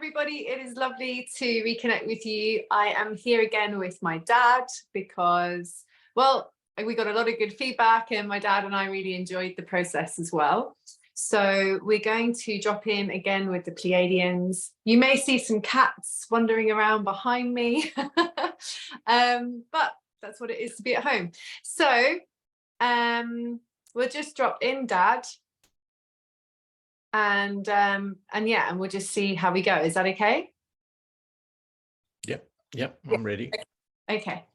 everybody. It is lovely to reconnect with you. I am here again with my dad because, well, we got a lot of good feedback and my dad and I really enjoyed the process as well. So we're going to drop in again with the Pleiadians. You may see some cats wandering around behind me, but that's what it is to be at home. So we'll just drop in, Dad. And yeah, and we'll just see how we go. Is that okay? Yep, I'm ready. Okay.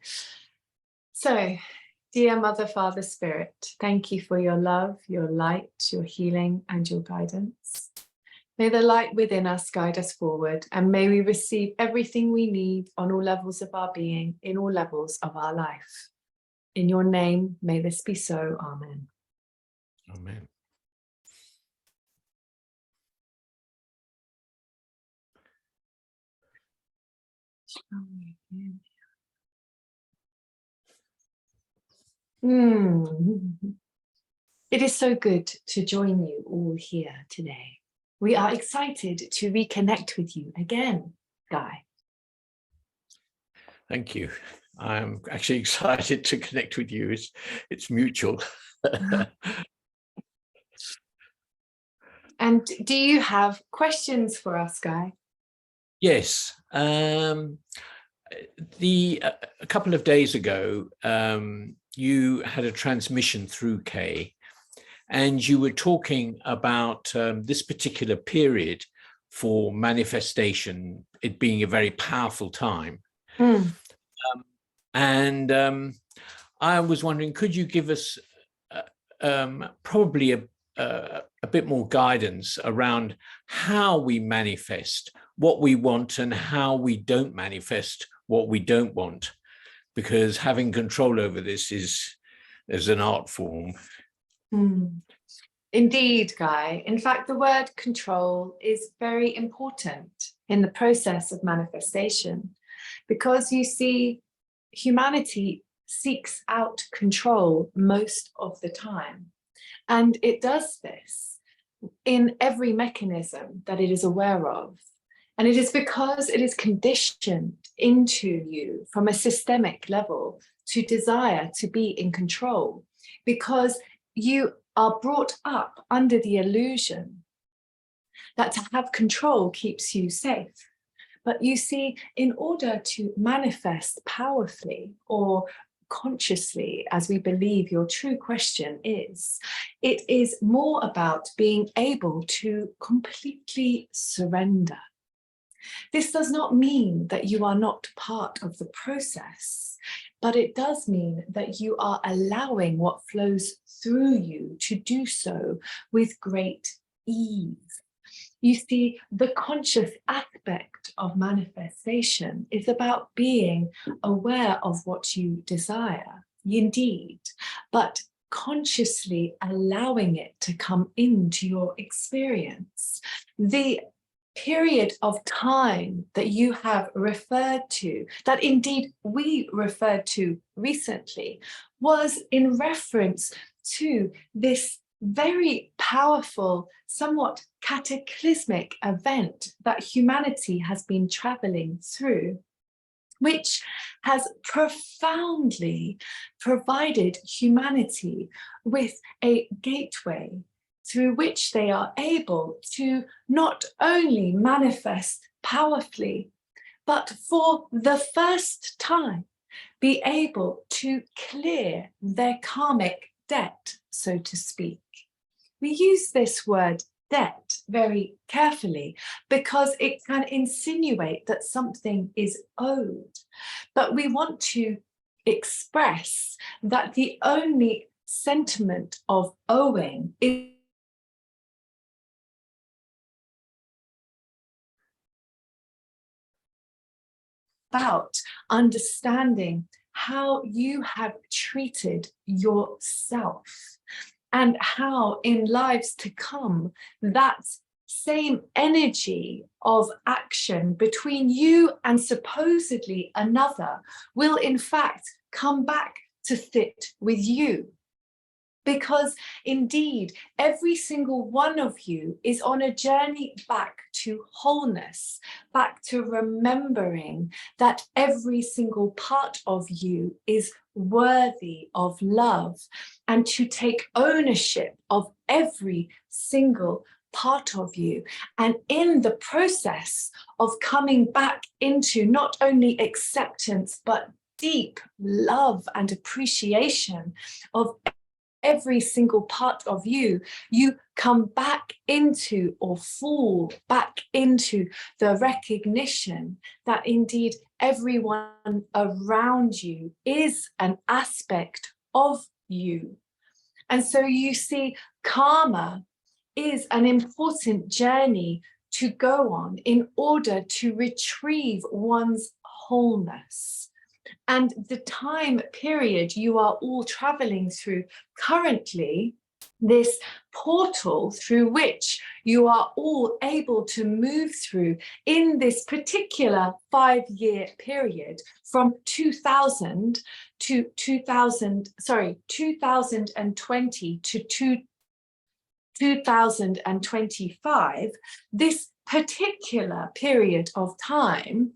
So, dear Mother, Father, Spirit, thank you for your love, your light, your healing, and your guidance. May the light within us guide us forward, and may we receive everything we need on all levels of our being, in all levels of our life. In your name, may this be so. Amen. Amen. It is so good to join you all here today. We are excited to reconnect with you again, Guy. Thank you. I'm actually excited to connect with you. It's mutual. And do you have questions for us, Guy? Yes. A couple of days ago, you had a transmission through Kay, and you were talking about this particular period for manifestation, it being a very powerful time. I was wondering, could you give us probably a bit more guidance around how we manifest what we want and how we don't manifest what we don't want, because having control over this is an art form. Indeed, Guy. In fact, the word control is very important in the process of manifestation, because you see, humanity seeks out control most of the time. And it does this in every mechanism that it is aware of. And it is because it is conditioned into you from a systemic level to desire to be in control, because you are brought up under the illusion that to have control keeps you safe. But you see, in order to manifest powerfully or consciously, as we believe your true question is, it is more about being able to completely surrender. This does not mean that you are not part of the process, but it does mean that you are allowing what flows through you to do so with great ease. You see, the conscious aspect of manifestation is about being aware of what you desire, indeed, but consciously allowing it to come into your experience. The period of time that you have referred to, that indeed we referred to recently, was in reference to this very powerful, somewhat cataclysmic event that humanity has been traveling through, which has profoundly provided humanity with a gateway through which they are able to not only manifest powerfully, but for the first time be able to clear their karmic debt, so to speak. We use this word debt very carefully because it can insinuate that something is owed. But we want to express that the only sentiment of owing is about understanding how you have treated yourself, and how in lives to come, that same energy of action between you and supposedly another will in fact come back to sit with you. Because indeed, every single one of you is on a journey back to wholeness, back to remembering that every single part of you is worthy of love, and to take ownership of every single part of you. And in the process of coming back into not only acceptance, but deep love and appreciation of every single part of you, you come back into, or fall back into, the recognition that indeed everyone around you is an aspect of you. And so you see, karma is an important journey to go on in order to retrieve one's wholeness. And the time period you are all traveling through currently, this portal through which you are all able to move through in this particular 5-year period from 2020 to 2025, this particular period of time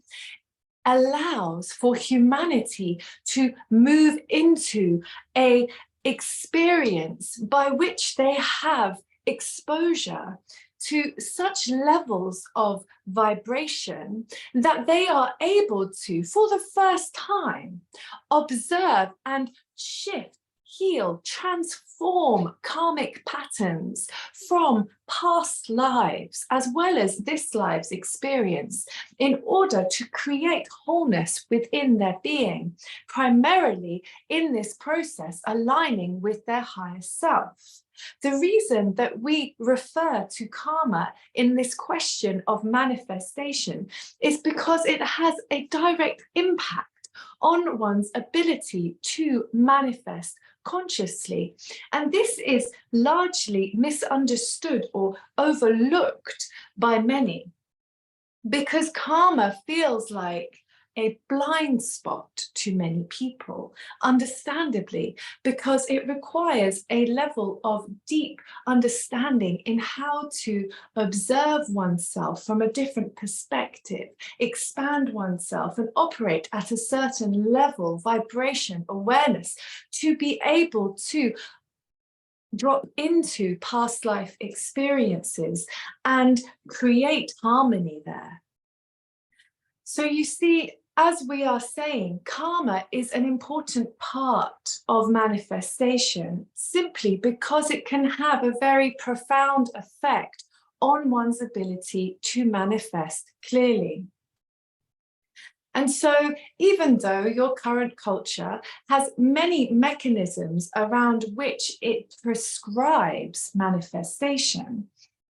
allows for humanity to move into a experience by which they have exposure to such levels of vibration that they are able to, for the first time, observe and shift, heal, transform karmic patterns from past lives as well as this life's experience in order to create wholeness within their being, primarily in this process aligning with their higher self. The reason that we refer to karma in this question of manifestation is because it has a direct impact on one's ability to manifest consciously. And this is largely misunderstood or overlooked by many, because karma feels like a blind spot to many people, understandably, because it requires a level of deep understanding in how to observe oneself from a different perspective, expand oneself and operate at a certain level, vibration, awareness, to be able to drop into past life experiences and create harmony there. So you see, as we are saying, karma is an important part of manifestation simply because it can have a very profound effect on one's ability to manifest clearly. And so even though your current culture has many mechanisms around which it prescribes manifestation,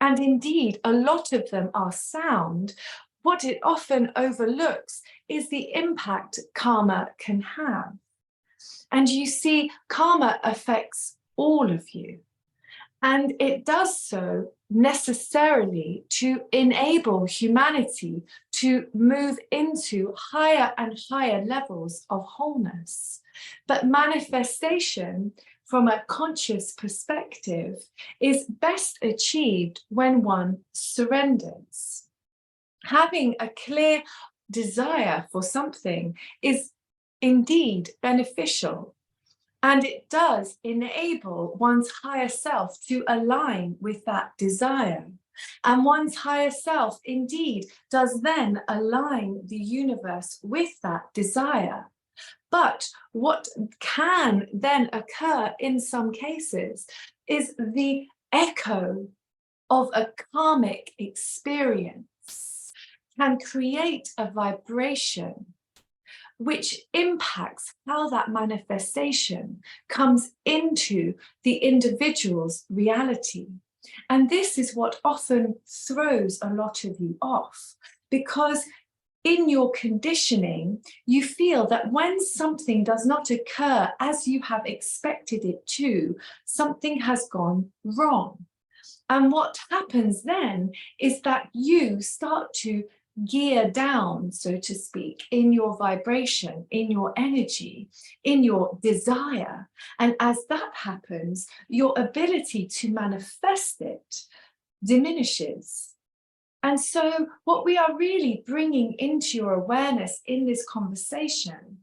and indeed a lot of them are sound, what it often overlooks is the impact karma can have. And you see, karma affects all of you. And it does so necessarily to enable humanity to move into higher and higher levels of wholeness. But manifestation, from a conscious perspective, is best achieved when one surrenders. Having a clear desire for something is indeed beneficial, and it does enable one's higher self to align with that desire. And one's higher self indeed does then align the universe with that desire. But what can then occur in some cases is the echo of a karmic experience can create a vibration which impacts how that manifestation comes into the individual's reality. And this is what often throws a lot of you off, because in your conditioning, you feel that when something does not occur as you have expected it to, something has gone wrong. And what happens then is that you start to gear down, so to speak, in your vibration, in your energy, in your desire. And as that happens, your ability to manifest it diminishes. And so what we are really bringing into your awareness in this conversation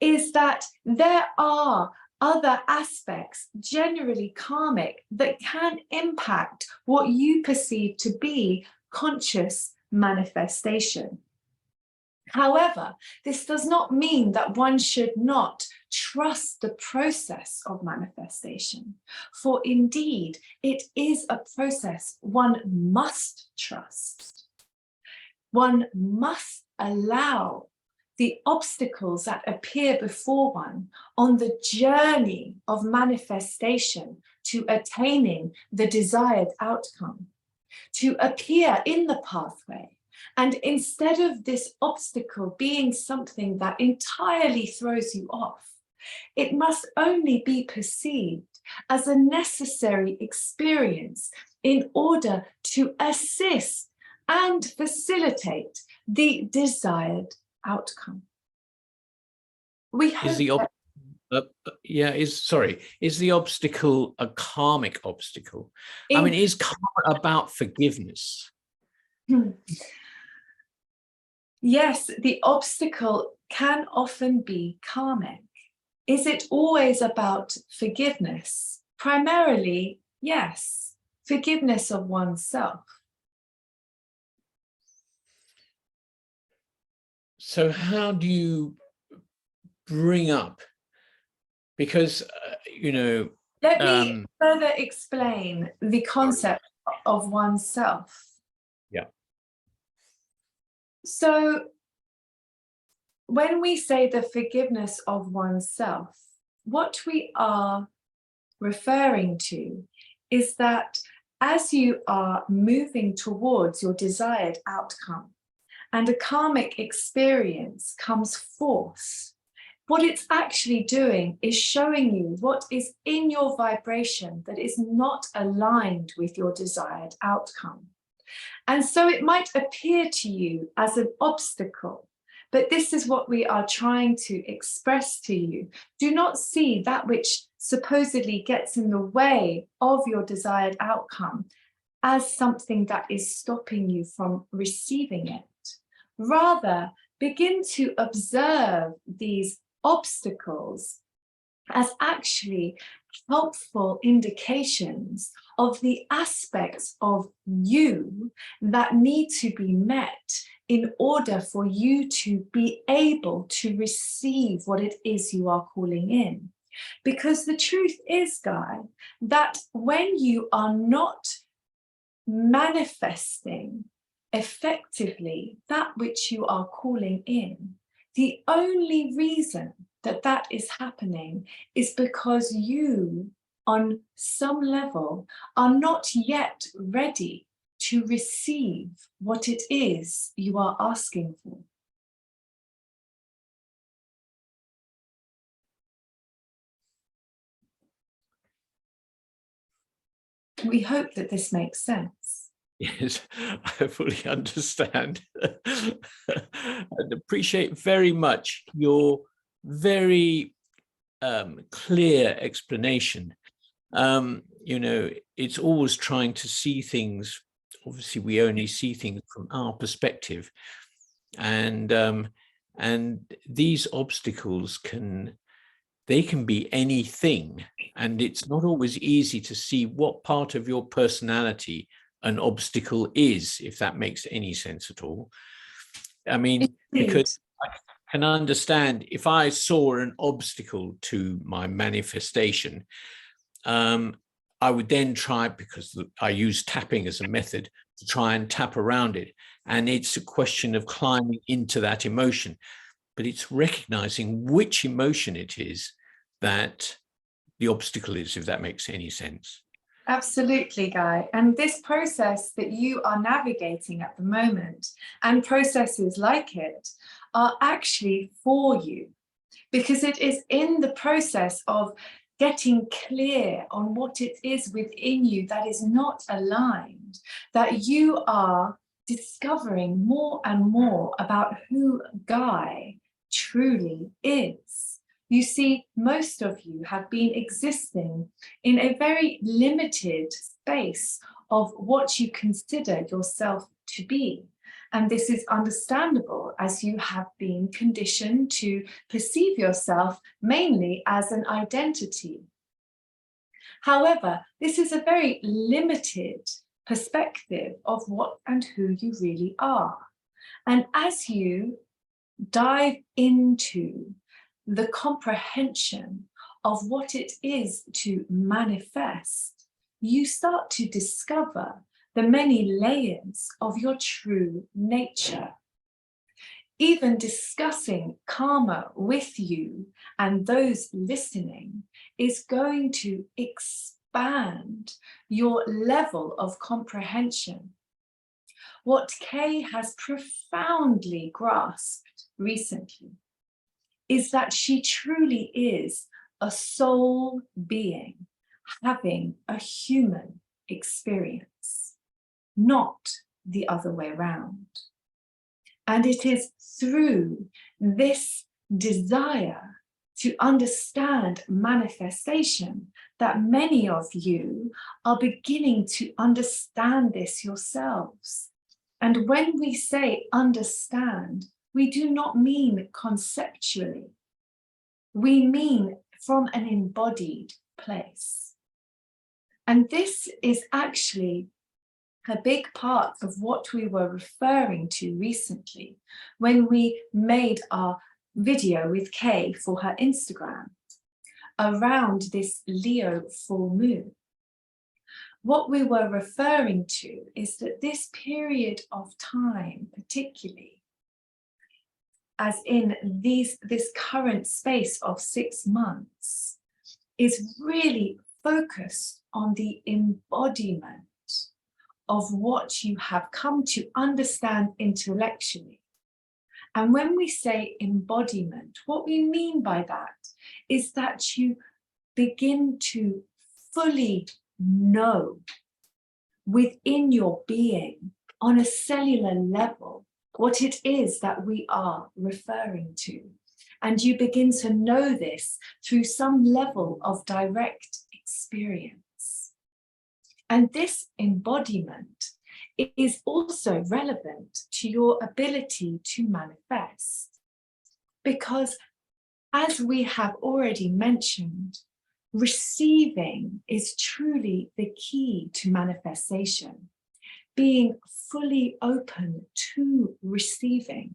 is that there are other aspects, generally karmic, that can impact what you perceive to be conscious manifestation. However, this does not mean that one should not trust the process of manifestation, for indeed it is a process one must trust. One must allow the obstacles that appear before one on the journey of manifestation to attaining the desired outcome, to appear in the pathway. And instead of this obstacle being something that entirely throws you off, it must only be perceived as a necessary experience in order to assist and facilitate the desired outcome. We hope Is the is the obstacle a karmic obstacle? I mean, is karma about forgiveness? Yes, the obstacle can often be karmic. Is it always about forgiveness? Primarily, yes, forgiveness of oneself. So how do you bring up, because, let me further explain the concept of oneself. Yeah. So when we say the forgiveness of oneself, what we are referring to is that as you are moving towards your desired outcome and a karmic experience comes forth, what it's actually doing is showing you what is in your vibration that is not aligned with your desired outcome. And so it might appear to you as an obstacle, but this is what we are trying to express to you. Do not see that which supposedly gets in the way of your desired outcome as something that is stopping you from receiving it. Rather, begin to observe these obstacles as actually helpful indications of the aspects of you that need to be met in order for you to be able to receive what it is you are calling in. Because the truth is, Guy, that when you are not manifesting effectively that which you are calling in, the only reason that that is happening is because you, on some level, are not yet ready to receive what it is you are asking for. We hope that this makes sense. Yes, I fully understand and appreciate very much your very clear explanation. It's always trying to see things. Obviously, we only see things from our perspective, and these obstacles can be anything, and it's not always easy to see what part of your personality an obstacle is, if that makes any sense at all. I mean, because I can understand if I saw an obstacle to my manifestation, I would then try, because I use tapping as a method, to try and tap around it. And it's a question of climbing into that emotion, but it's recognizing which emotion it is that the obstacle is, if that makes any sense. Absolutely, Guy. And this process that you are navigating at the moment, and processes like it, are actually for you, because it is in the process of getting clear on what it is within you that is not aligned, that you are discovering more and more about who Guy truly is. You see, most of you have been existing in a very limited space of what you consider yourself to be. And this is understandable as you have been conditioned to perceive yourself mainly as an identity. However, this is a very limited perspective of what and who you really are. And as you dive into the comprehension of what it is to manifest, you start to discover the many layers of your true nature. Even discussing karma with you and those listening is going to expand your level of comprehension. What Kay has profoundly grasped recently is that she truly is a soul being having a human experience, not the other way around. And it is through this desire to understand manifestation that many of you are beginning to understand this yourselves. And when we say understand, we do not mean conceptually. We mean from an embodied place. And this is actually a big part of what we were referring to recently when we made our video with Kay for her Instagram around this Leo full moon. What we were referring to is that this period of time, particularly, as in this current space of 6 months, is really focused on the embodiment of what you have come to understand intellectually. And when we say embodiment, what we mean by that is that you begin to fully know within your being on a cellular level what it is that we are referring to. And you begin to know this through some level of direct experience. And this embodiment is also relevant to your ability to manifest. Because as we have already mentioned, receiving is truly the key to manifestation. Being fully open to receiving.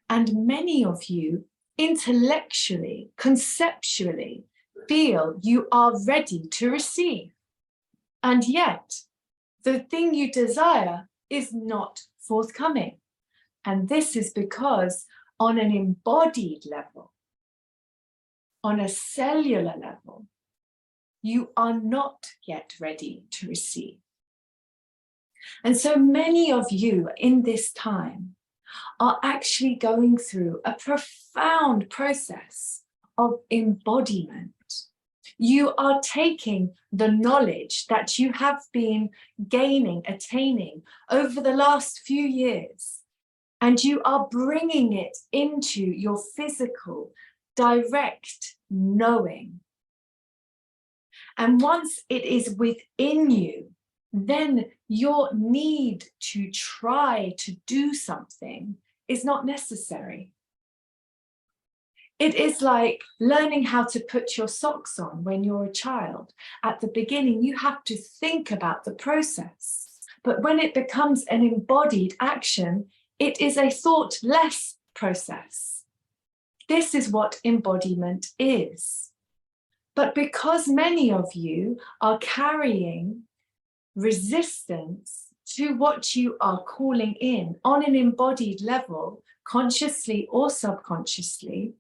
And many of you intellectually, conceptually feel you are ready to receive. And yet, the thing you desire is not forthcoming. And this is because on an embodied level, on a cellular level, you are not yet ready to receive. And so many of you in this time are actually going through a profound process of embodiment. You are taking the knowledge that you have been gaining, attaining over the last few years, and you are bringing it into your physical, direct knowing. And once it is within you, then your need to try to do something is not necessary. It is like learning how to put your socks on when you're a child. At the beginning, you have to think about the process. But when it becomes an embodied action, it is a thoughtless process. This is what embodiment is. But because many of you are carrying resistance to what you are calling in on an embodied level, consciously or subconsciously,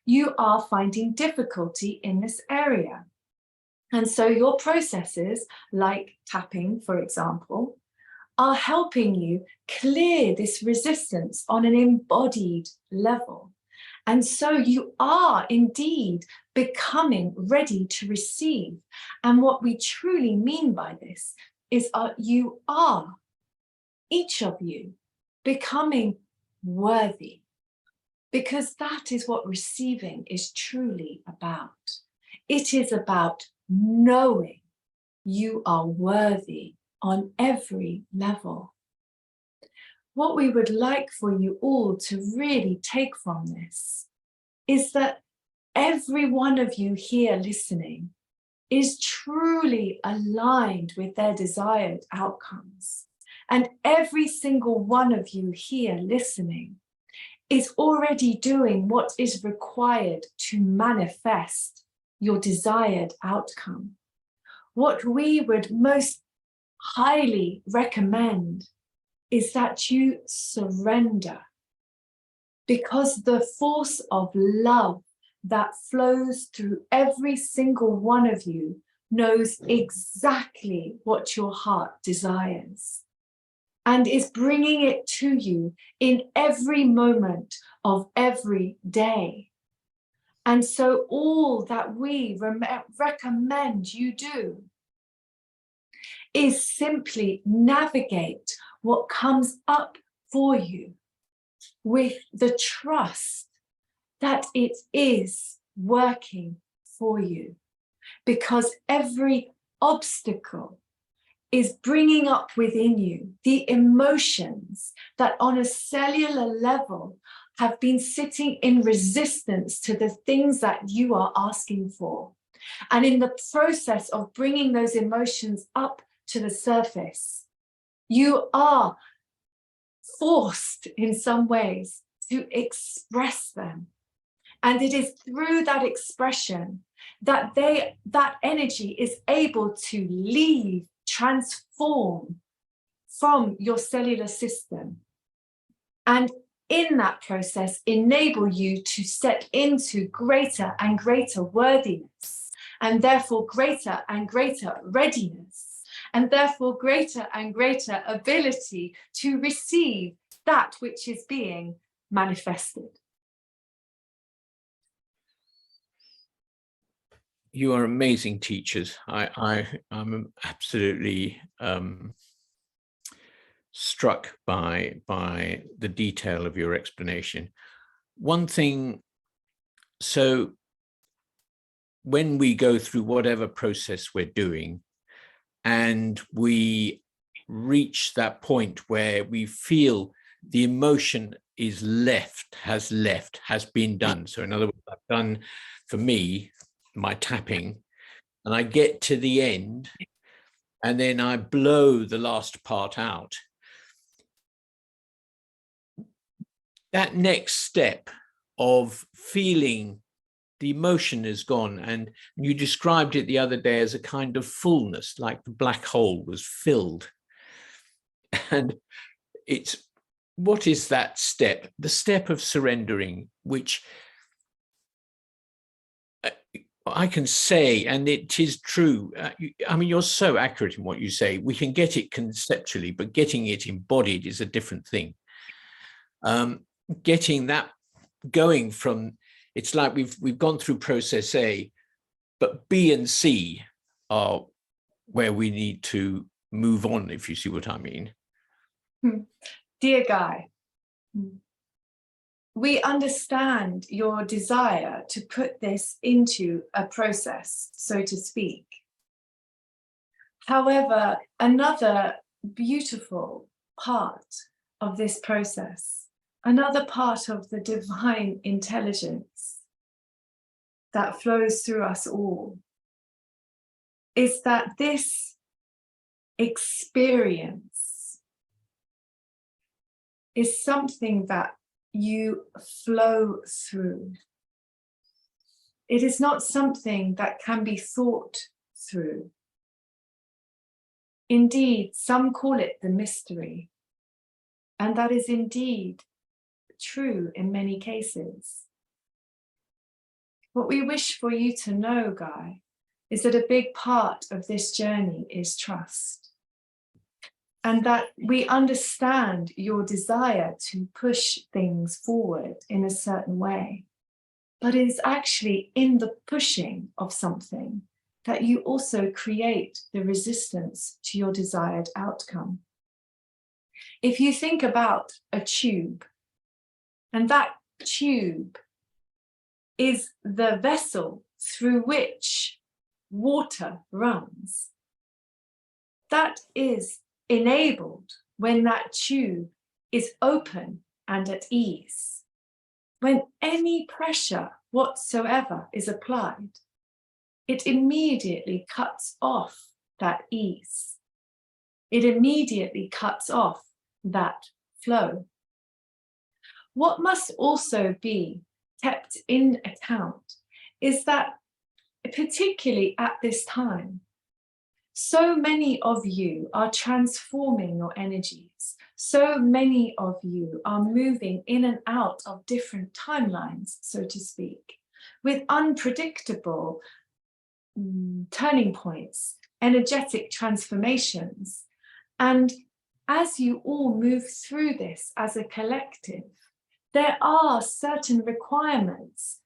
you are finding difficulty in this area. And so your processes, like tapping, for example, are helping you clear this resistance on an embodied level. And so you are indeed becoming ready to receive. And what we truly mean by this is you are each of you becoming worthy, because that is what receiving is truly about. It is about knowing you are worthy on every level. What we would like for you all to really take from this is that every one of you here listening is truly aligned with their desired outcomes. And every single one of you here listening is already doing what is required to manifest your desired outcome. What we would most highly recommend is that you surrender, because the force of love that flows through every single one of you knows exactly what your heart desires and is bringing it to you in every moment of every day. And so all that we recommend you do is simply navigate what comes up for you with the trust that it is working for you, because every obstacle is bringing up within you the emotions that on a cellular level have been sitting in resistance to the things that you are asking for. And in the process of bringing those emotions up to the surface, you are forced in some ways to express them. And it is through that expression that that energy is able to leave, transform from your cellular system. And in that process, enable you to step into greater and greater worthiness, and therefore greater and greater readiness, and therefore greater and greater ability to receive that which is being manifested. You are amazing teachers. I'm absolutely struck by the detail of your explanation. One thing, so when we go through whatever process we're doing and we reach that point where we feel the emotion is has been done. So in other words, I've done, for me, my tapping, and I get to the end and then I blow the last part out. That next step of feeling the emotion is gone, and you described it the other day as a kind of fullness, like the black hole was filled. And it's, what is that step? The step of surrendering, which I can say, and it is true. I mean, you're so accurate in what you say. We can get it conceptually, but getting it embodied is a different thing. Getting that going from, it's like we've gone through process A, but B and C are where we need to move on, if you see what I mean. Dear Guy, we understand your desire to put this into a process, so to speak. However, another beautiful part of this process, another part of the divine intelligence that flows through us all, is that this experience is something that you flow through. It is not something that can be thought through. Indeed, some call it the mystery, and that is indeed true in many cases. What we wish for you to know, Guy, is that a big part of this journey is trust. And that we understand your desire to push things forward in a certain way. But it is actually in the pushing of something that you also create the resistance to your desired outcome. If you think about a tube, and that tube is the vessel through which water runs, that is enabled when that tube is open and at ease. When any pressure whatsoever is applied, it immediately cuts off that ease. It immediately cuts off that flow. What must also be kept in account is that, particularly at this time, so many of you are transforming your energies. So many of you are moving in and out of different timelines, so to speak, with unpredictable turning points, energetic transformations. And as you all move through this as a collective, there are certain requirements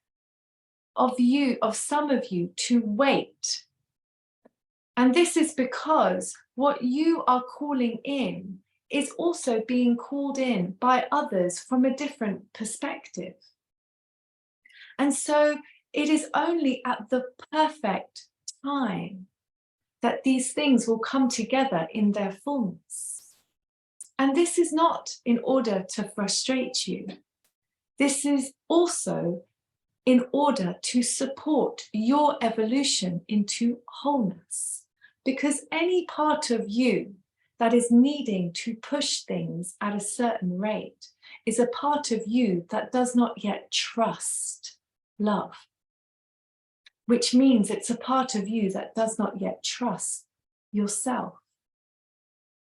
of you, of some of you, to wait. And this is because what you are calling in is also being called in by others from a different perspective. And so it is only at the perfect time that these things will come together in their fullness. And this is not in order to frustrate you. This is also in order to support your evolution into wholeness. Because any part of you that is needing to push things at a certain rate is a part of you that does not yet trust love, which means it's a part of you that does not yet trust yourself.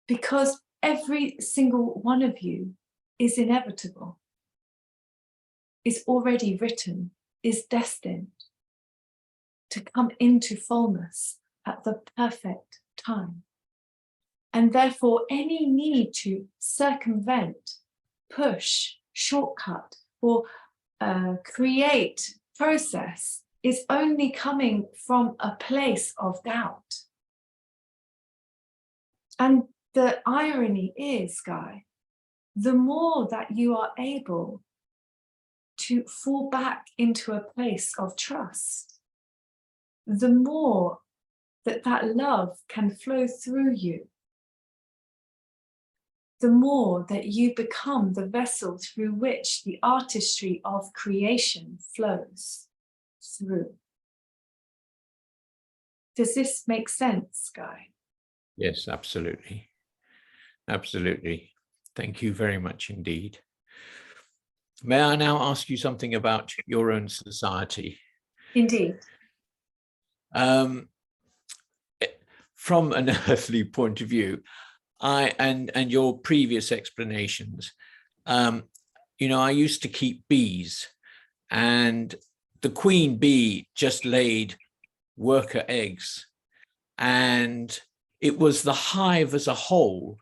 Because every single one of you is inevitable, is already written, is destined to come into fullness at the perfect time. And therefore, any need to circumvent, push, shortcut, or create process is only coming from a place of doubt. And the irony is, Guy, the more that you are able to fall back into a place of trust, the more that that love can flow through you, the more that you become the vessel through which the artistry of creation flows through. Does this make sense, Guy? Yes, absolutely. Absolutely. Thank you very much indeed. May I now ask you something about your own society? Indeed. From an earthly point of view, and your previous explanations, I used to keep bees, and the queen bee just laid worker eggs, and it was the hive as a whole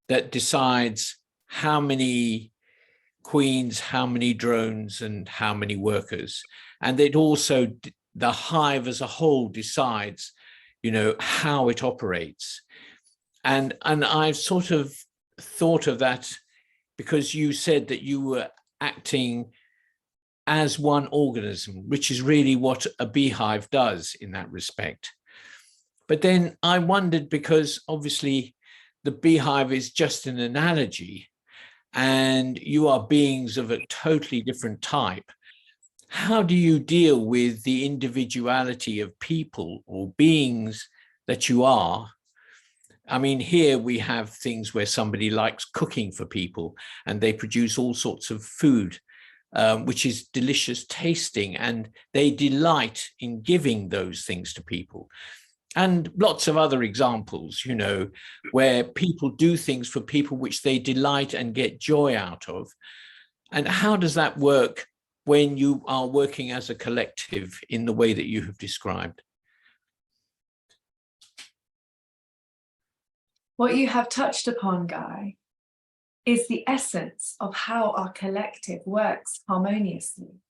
that decides how many queens, how many drones, and how many workers. And it also, the hive as a whole decides, how it operates. And I've sort of thought of that because you said that you were acting as one organism, which is really what a beehive does in that respect. But then I wondered, because obviously the beehive is just an analogy and you are beings of a totally different type. How do you deal with the individuality of people or beings that you are? I mean, here we have things where somebody likes cooking for people and they produce all sorts of food, which is delicious tasting, and they delight in giving those things to people. And lots of other examples, where people do things for people which they delight and get joy out of. And how does that work when you are working as a collective in the way that you have described? What you have touched upon, Guy, is the essence of how our collective works harmoniously.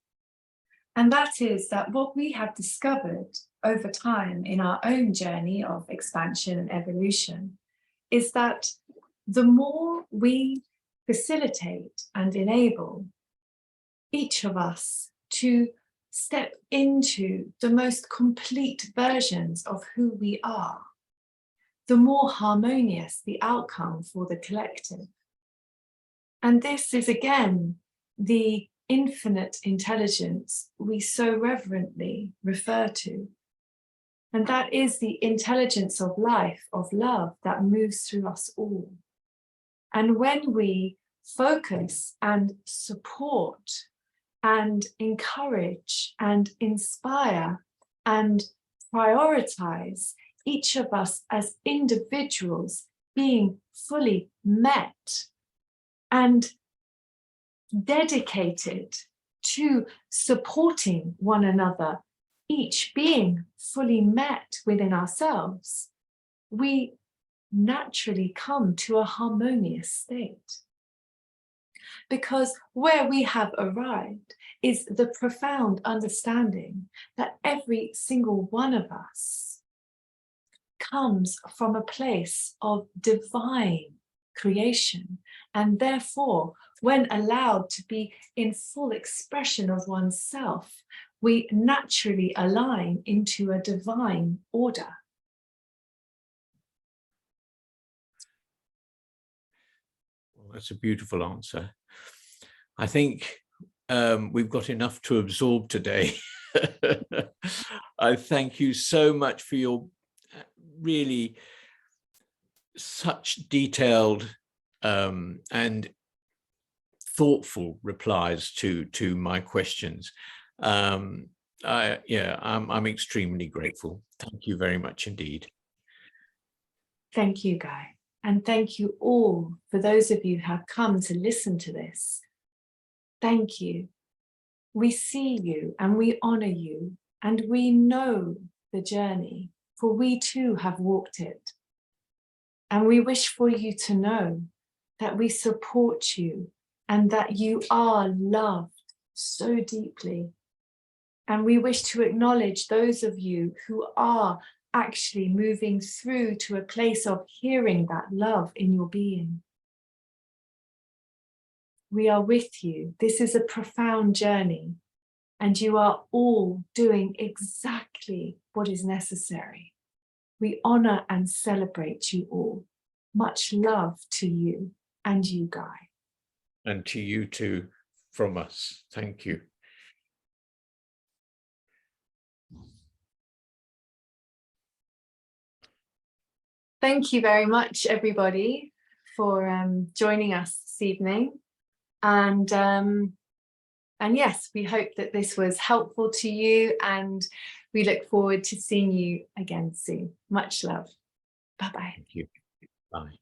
And that is that what we have discovered over time in our own journey of expansion and evolution is that the more we facilitate and enable each of us to step into the most complete versions of who we are, the more harmonious the outcome for the collective. And this is again the infinite intelligence we so reverently refer to. And that is the intelligence of life, of love that moves through us all. And when we focus and support and encourage and inspire and prioritize each of us as individuals being fully met and dedicated to supporting one another, each being fully met within ourselves, we naturally come to a harmonious state. Because where we have arrived is the profound understanding that every single one of us comes from a place of divine creation, and therefore, when allowed to be in full expression of oneself, we naturally align into a divine order. Well, that's a beautiful answer. I think we've got enough to absorb today. I thank you so much for your really such detailed and thoughtful replies to my questions. I'm extremely grateful. Thank you very much indeed. Thank you, Guy. And thank you all for those of you who have come to listen to this. Thank you. We see you and we honor you, and we know the journey, for we too have walked it. And we wish for you to know that we support you and that you are loved so deeply. And we wish to acknowledge those of you who are actually moving through to a place of hearing that love in your being. We are with you. This is a profound journey, and you are all doing exactly what is necessary. We honor and celebrate you all. Much love to you and you, Guy. And to you too, from us. Thank you. Thank you very much, everybody, for joining us this evening. And yes, we hope that this was helpful to you, and we look forward to seeing you again soon. Much love. Bye-bye. Thank you. Bye.